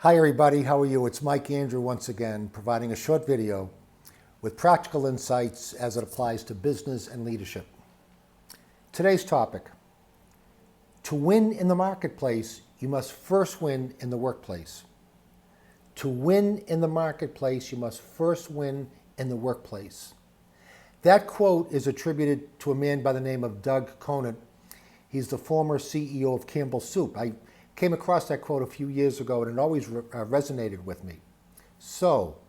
Hi everybody, how are you? It's Mike Andrew once again, providing a short video with practical insights as it applies to business and leadership. Today's topic: to win in the marketplace, you must first win in the workplace. To win in the marketplace, you must first win in the workplace. That quote is attributed to a man by the name of Doug Conant. He's the former CEO of Campbell's Soup. I came across that quote a few years ago and it always resonated with me. So,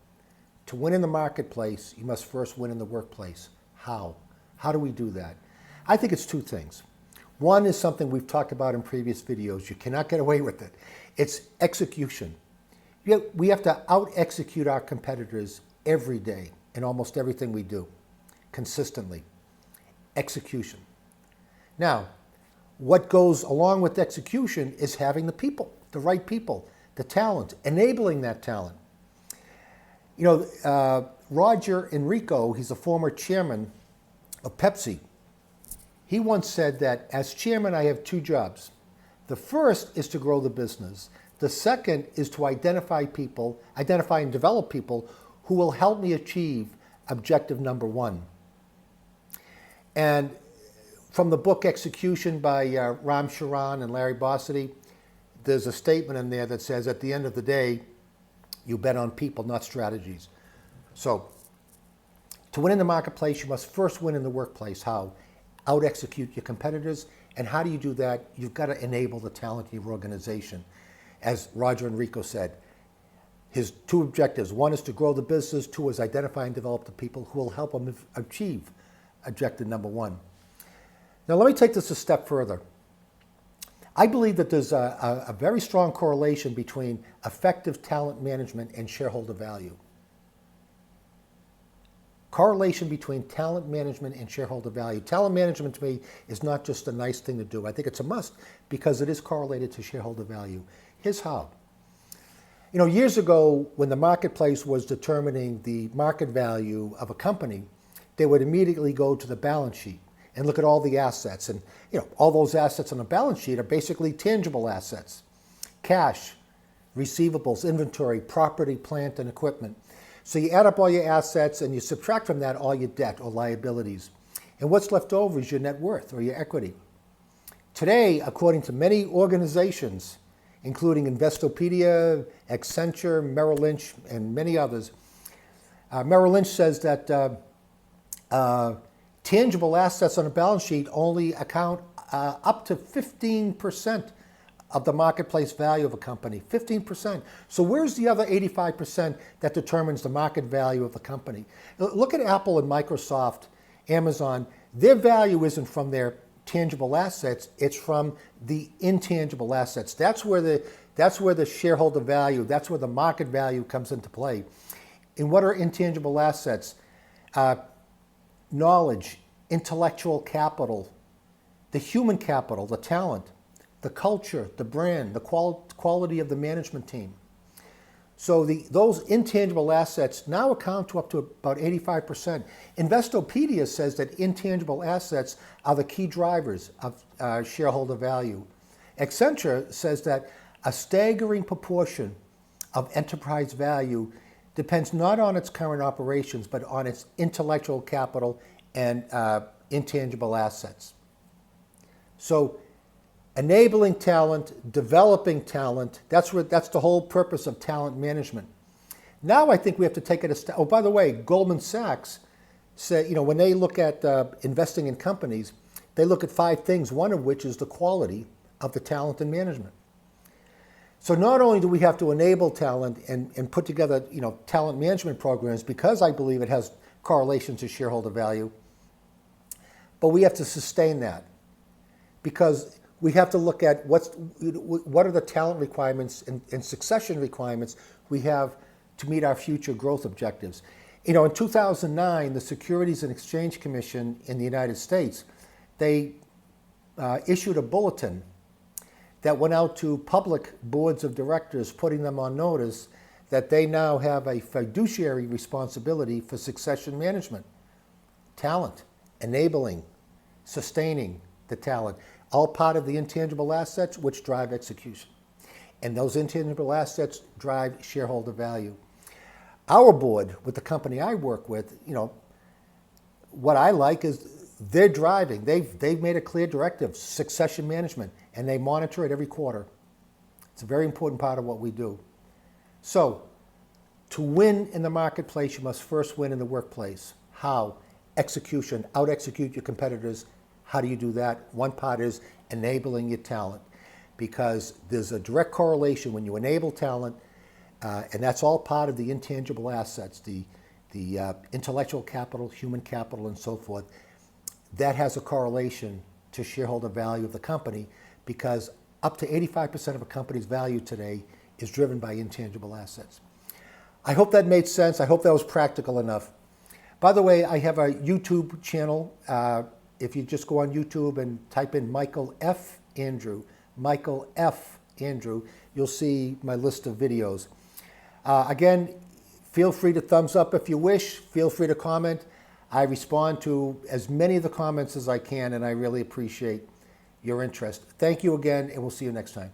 to win in the marketplace, you must first win in the workplace. How? How do we do that? I think it's two things. One is something we've talked about in previous videos. You cannot get away with it. It's execution. We have to out-execute our competitors every day in almost everything we do, consistently. Execution. Now, what goes along with execution is having the people, the right people, the talent, enabling that talent. Roger Enrico, he's a former chairman of Pepsi. He once said that as chairman, I have two jobs. The first is to grow the business. The second is to identify and develop people who will help me achieve objective number one. And from the book Execution by Ram Charan and Larry Bossidy, there's a statement in there that says, at the end of the day, you bet on people, not strategies. So, to win in the marketplace, you must first win in the workplace. How? Out-execute your competitors. And how do you do that? You've got to enable the talent in your organization. As Roger Enrico said, his two objectives: one is to grow the business, two is identify and develop the people who will help him achieve objective number one. Now, let me take this a step further. I believe that there's a very strong correlation between effective talent management and shareholder value. Correlation between talent management and shareholder value. Talent management to me is not just a nice thing to do. I think it's a must because it is correlated to shareholder value. Here's how. Years ago, when the marketplace was determining the market value of a company, they would immediately go to the balance sheet and look at all the assets. And all those assets on the balance sheet are basically tangible assets: cash, receivables, inventory, property, plant, and equipment. So you add up all your assets and you subtract from that all your debt or liabilities. And what's left over is your net worth or your equity. Today, according to many organizations, including Investopedia, Accenture, Merrill Lynch, and many others, Merrill Lynch says that tangible assets on a balance sheet only account up to 15% of the marketplace value of a company. 15%. So where's the other 85% that determines the market value of the company? Look at Apple and Microsoft, Amazon. Their value isn't from their tangible assets, it's from the intangible assets. That's where the shareholder value, that's where the market value comes into play. And what are intangible assets? Knowledge, intellectual capital, the human capital, the talent, the culture, the brand, the quality of the management team. So those intangible assets now account to up to about 85%. Investopedia says that intangible assets are the key drivers of shareholder value. Accenture says that a staggering proportion of enterprise value depends not on its current operations, but on its intellectual capital and intangible assets. So, enabling talent, developing talent, that's the whole purpose of talent management. Now I think we have to take it a step. Oh, by the way, Goldman Sachs said, when they look at investing in companies, they look at 5 things, one of which is the quality of the talent and management. So not only do we have to enable talent and put together, talent management programs, because I believe it has correlation to shareholder value, but we have to sustain that, because we have to look at what are the talent requirements and succession requirements we have to meet our future growth objectives. In 2009, the Securities and Exchange Commission in the United States, they issued a bulletin that went out to public boards of directors, putting them on notice that they now have a fiduciary responsibility for succession management, talent, enabling, sustaining the talent, all part of the intangible assets which drive execution. And those intangible assets drive shareholder value. Our board, with the company I work with, what I like is they're driving. They've made a clear directive, succession management, and they monitor it every quarter. It's a very important part of what we do. So, to win in the marketplace, you must first win in the workplace. How? Execution. Out-execute your competitors. How do you do that? One part is enabling your talent, because there's a direct correlation when you enable talent, and that's all part of the intangible assets, the intellectual capital, human capital, and so forth. That has a correlation to shareholder value of the company, because up to 85% of a company's value today is driven by intangible assets. I hope that made sense. I hope that was practical enough. By the way, I have a YouTube channel. If you just go on YouTube and type in Michael F. Andrew, you'll see my list of videos. Again, feel free to thumbs up if you wish. Feel free to comment. I respond to as many of the comments as I can, and I really appreciate your interest. Thank you again, and we'll see you next time.